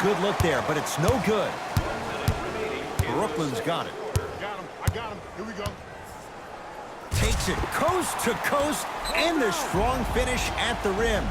Good look there, but it's no good. Brooklyn's got it. I got him. Here we go. Takes it coast to coast, and the strong finish at the rim.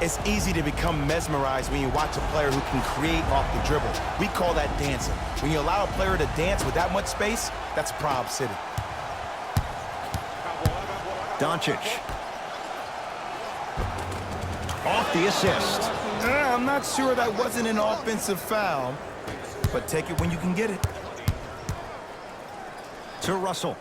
It's easy to become mesmerized when you watch a player who can create off the dribble. We call that dancing. When you allow a player to dance with that much space, that's Prob City. Doncic. Off the assist. I'm not sure that wasn't an offensive foul, but take it when you can get it. To Russell.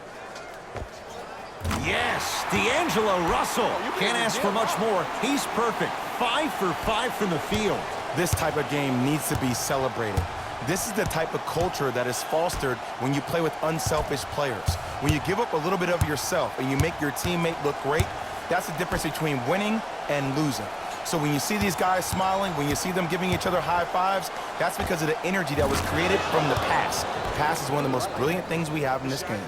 Yes, D'Angelo Russell. Can't ask for much more. He's perfect. 5 for 5 from the field. This type of game needs to be celebrated. This is the type of culture that is fostered when you play with unselfish players. When you give up a little bit of yourself and you make your teammate look great, that's the difference between winning and losing. So when you see these guys smiling, when you see them giving each other high fives, that's because of the energy that was created from the pass. The pass is one of the most brilliant things we have in this game.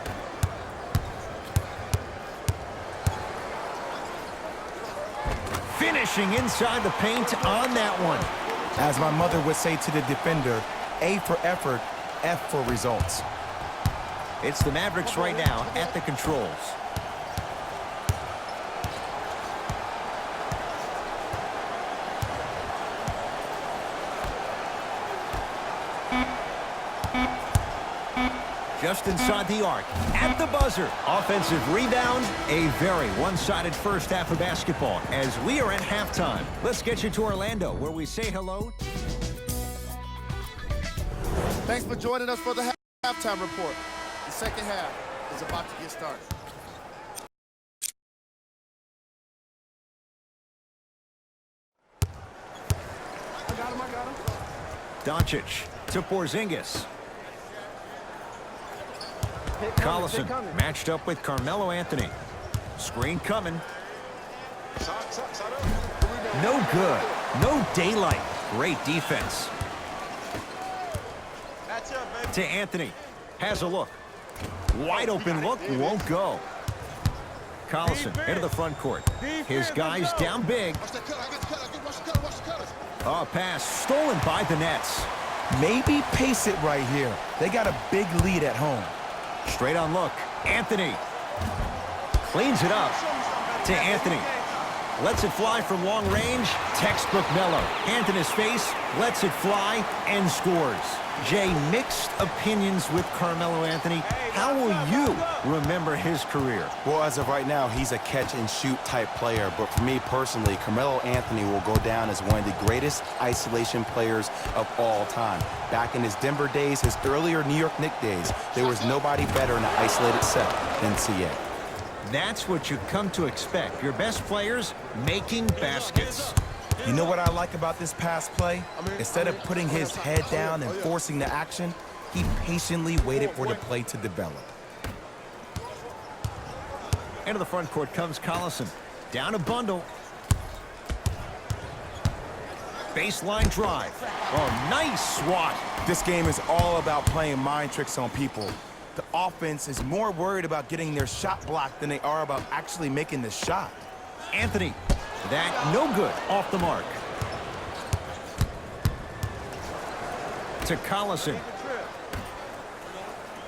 Finishing inside the paint on that one. As my mother would say to the defender, A for effort, F for results. It's the Mavericks right now at the controls. Just inside the arc, at the buzzer. Offensive rebound, a very one-sided first half of basketball as we are at halftime. Let's get you to Orlando, where we say hello. Thanks for joining us for the halftime report. The second half is about to get started. I got him. Doncic to Porzingis. Collison matched up with Carmelo Anthony. Screen coming. No good. No daylight. Great defense. To Anthony. Has a look. Wide open look. Won't go. Collison into the front court. His guys down big. Oh, pass stolen by the Nets. Maybe pace it right here. They got a big lead at home. Straight on look. Anthony cleans it up to Anthony. Lets it fly from long range. Textbook Melo. Hand in his face. Lets it fly and scores. Jay, mixed opinions with Carmelo Anthony. How will you remember his career? Well, as of right now, he's a catch-and-shoot type player. But for me personally, Carmelo Anthony will go down as one of the greatest isolation players of all time. Back in his Denver days, his earlier New York Knicks days, there was nobody better in an isolated set than CA. That's what you come to expect. Your best players making baskets. You know what I like about this pass play? Instead of putting his head down and forcing the action, he patiently waited for the play to develop. Into the front court comes Collison. Down a bundle. Baseline drive. Oh, nice swat. This game is all about playing mind tricks on people. The offense is more worried about getting their shot blocked than they are about actually making the shot. Anthony. That no good. Off the mark. To Collison.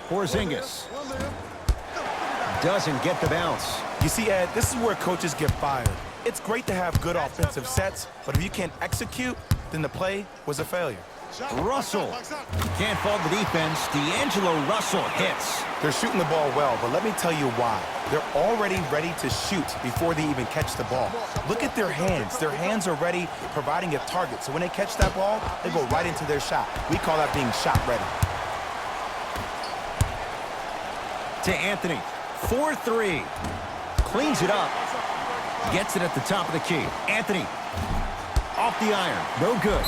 Porzingis. Doesn't get the bounce. You see, Ed, this is where coaches get fired. It's great to have good offensive sets, but if you can't execute, then the play was a failure. Russell. Can't fault the defense. D'Angelo Russell hits. They're shooting the ball well, but let me tell you why. They're already ready to shoot before they even catch the ball. Look at their hands. Their hands are ready, providing a target. So when they catch that ball, they go right into their shot. We call that being shot ready. To Anthony. 4-3. Cleans it up. Gets it at the top of the key. Anthony. Off the iron. No good.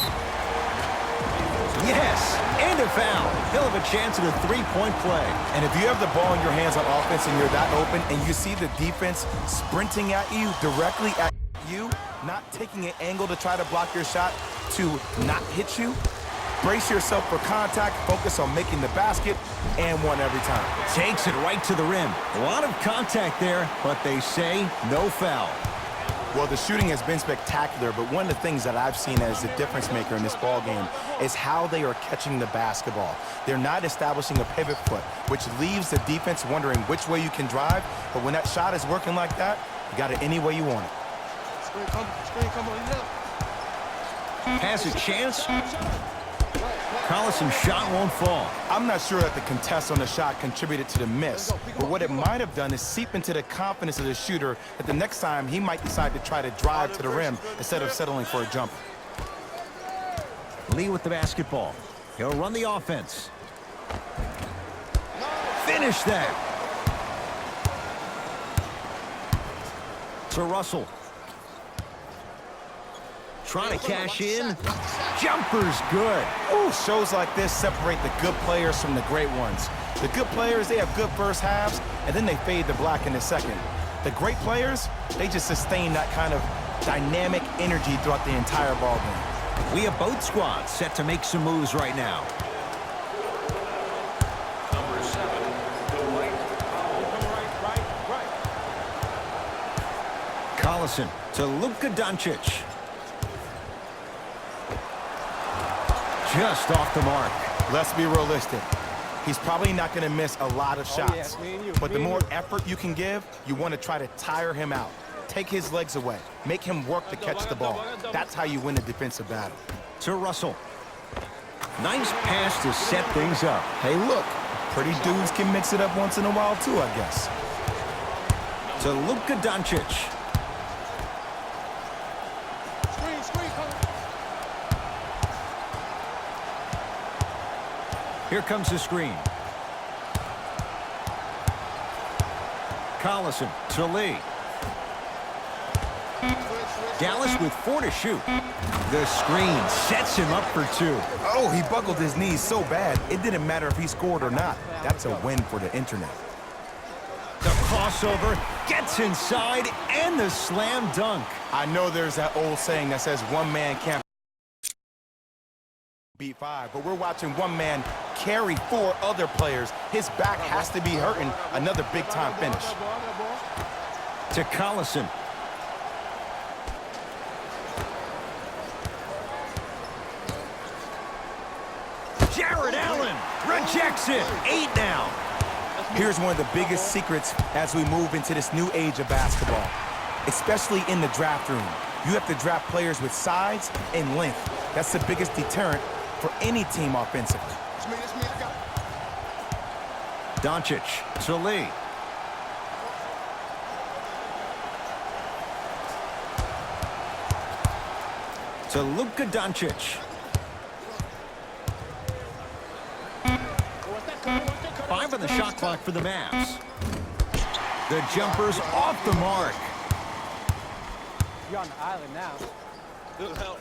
Yes, and a foul. He'll have a chance at a three-point play. And if you have the ball in your hands on offense and you're that open and you see the defense sprinting at you, directly at you, not taking an angle to try to block your shot to not hit you, brace yourself for contact, focus on making the basket, and one every time. Takes it right to the rim. A lot of contact there, but they say no foul. Well, the shooting has been spectacular, but one of the things that I've seen as the difference maker in this ball game is how they are catching the basketball. They're not establishing a pivot foot, which leaves the defense wondering which way you can drive, but when that shot is working like that, you got it any way you want it. Has a chance. Collison's shot won't fall. I'm not sure that the contest on the shot contributed to the miss, but what it might have done is seep into the confidence of the shooter that the next time he might decide to try to drive to the rim instead of settling for a jumper. Lee with the basketball. He'll run the offense. Finish that. To Russell. Trying to cash in. Jumper's good. Ooh, shows like this separate the good players from the great ones. The good players, they have good first halves, and then they fade to black in the second. The great players, they just sustain that kind of dynamic energy throughout the entire ball game. We have both squads set to make some moves right now. Number 7, go right. Collison to Luka Doncic. Just off the mark. Let's be realistic. He's probably not going to miss a lot of shots. But the more effort you can give, you want to try to tire him out. Take his legs away. Make him work to catch the ball. That's how you win a defensive battle. To Russell. Nice pass to set things up. Hey, look. Pretty dudes can mix it up once in a while, too, I guess. To Luka Doncic. Here comes the screen. Collison to Lee. Dallas with 4 to shoot. The screen sets him up for 2. Oh, he buckled his knees so bad, it didn't matter if he scored or not. That's a win for the internet. The crossover gets inside and the slam dunk. I know there's that old saying that says one man can't beat 5, but we're watching one man carry 4 other players. His back has to be hurting. Another big-time finish. To Collison. Jared Allen rejects it. 8 now. Here's one of the biggest secrets as we move into this new age of basketball, especially in the draft room. You have to draft players with size and length. That's the biggest deterrent for any team offensively. Doncic to Lee. To Luka Doncic. 5 on the shot clock for the Mavs. The jumper's off the mark. You're on the island now. Good help.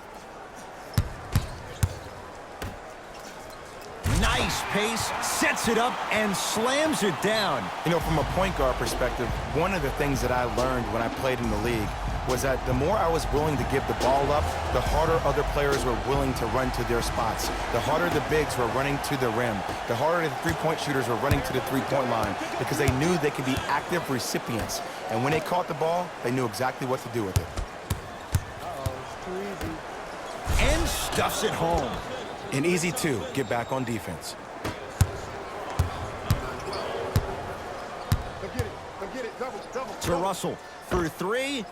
Nice pace, sets it up, and slams it down. You know, from a point guard perspective, one of the things that I learned when I played in the league was that the more I was willing to give the ball up, the harder other players were willing to run to their spots. The harder the bigs were running to the rim. The harder the three-point shooters were running to the three-point line because they knew they could be active recipients. And when they caught the ball, they knew exactly what to do with it. It's too easy. And stuffs it home. And easy, too, get back on defense. To Russell for 3.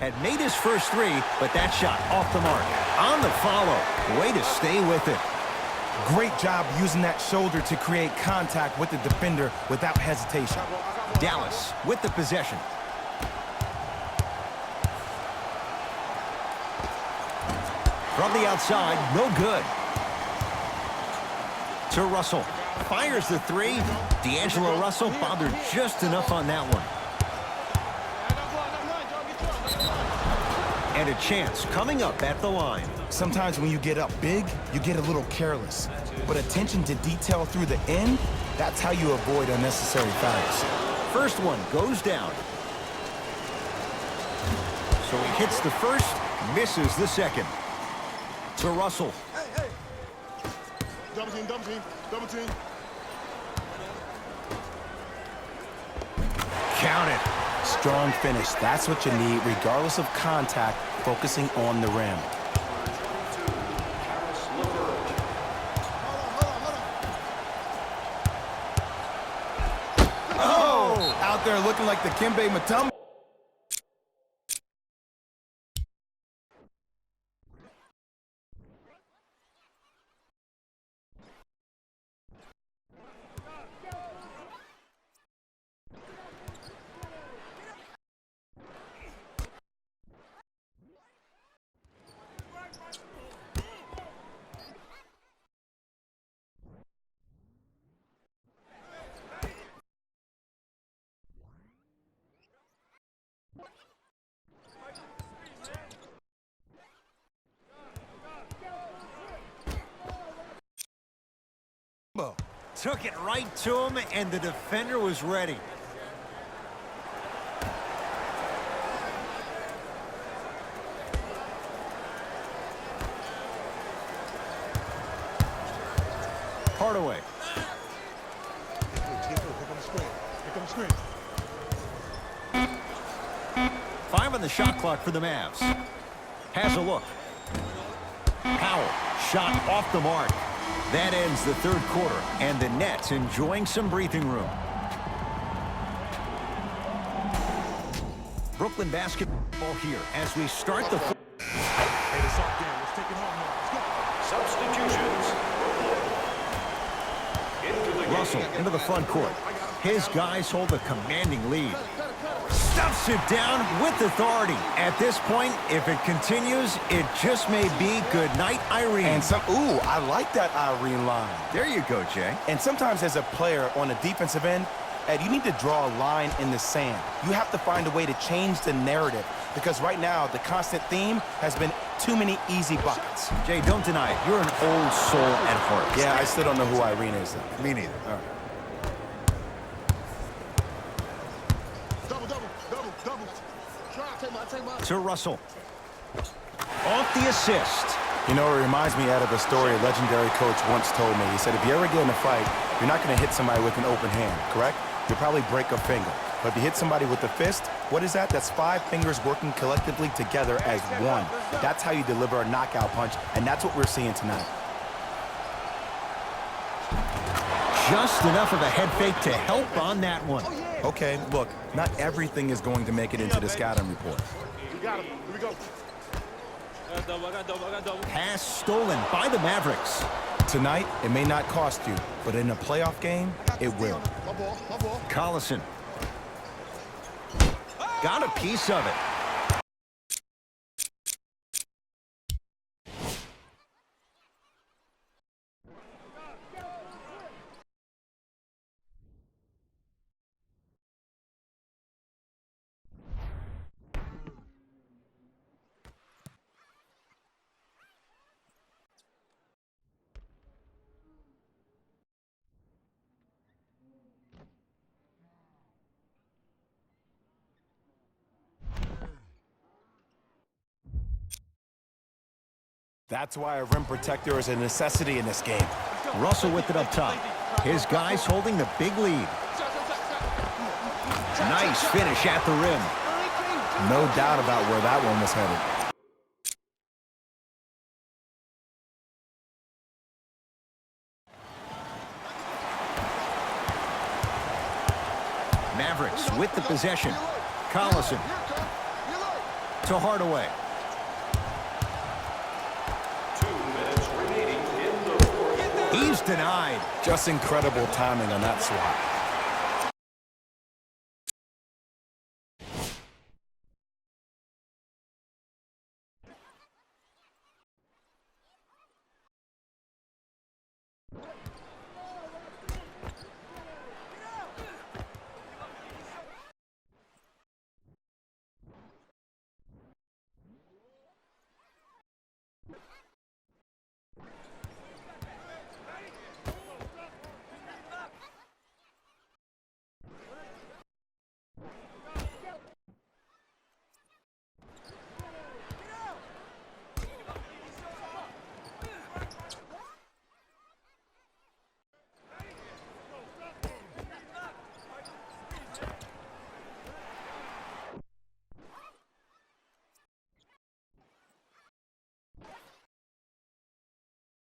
Had made his first 3, but that shot off the mark. On the follow. Way to stay with it. Great job using that shoulder to create contact with the defender without hesitation. Dallas with the possession. From the outside, no good. To Russell. Fires the 3. D'Angelo Russell bothered just enough on that one. And a chance coming up at the line. Sometimes when you get up big, you get a little careless. But attention to detail through the end, that's how you avoid unnecessary fouls. First one goes down. So he hits the first, misses the second. To Russell. Hey. Double team. Count it. strong finish. That's what you need, regardless of contact, focusing on the rim. Oh! Out there looking like the Kimbe Mutombo. Took it right to him, and the defender was ready. Hardaway. Here comes screen. 5 on the shot clock for the Mavs. Has a look. Powell, shot off the mark. That ends the third quarter, and the Nets enjoying some breathing room. Brooklyn basketball here as we start the... Hey, it's off game. Let's take it home now. Substitutions. Into the Russell game. into the front court. His guys hold a commanding lead. Stuffs it down with authority. At this point, if it continues, it just may be good night, Irene. And ooh, I like that Irene line. There you go, Jay. And sometimes as a player on the defensive end, Ed, you need to draw a line in the sand. You have to find a way to change the narrative because right now the constant theme has been too many easy buckets. Jay, don't deny it. You're an old soul at heart. Yeah, I still don't know who Irene is, though. Me neither. All right. Double. Take my. To Russell. Off the assist. You know, it reminds me out of a story a legendary coach once told me. He said, if you ever get in a fight, you're not going to hit somebody with an open hand, correct? You'll probably break a finger. But if you hit somebody with a fist, what is that? That's 5 fingers working collectively together as one. That's how you deliver a knockout punch, and that's what we're seeing tonight. Just enough of a head fake to help on that one. Okay, look, not everything is going to make it into the scouting report. We got him. Here we go. Pass stolen by the Mavericks. Tonight, it may not cost you, but in a playoff game, it will. My ball. Collison. Got a piece of it. That's why a rim protector is a necessity in this game. Russell with it up top. His guys holding the big lead. Nice finish at the rim. No doubt about where that one was headed. Mavericks with the possession. Collison to Hardaway. 2 minutes remaining in the fourth. He's denied. Just incredible timing on that swat.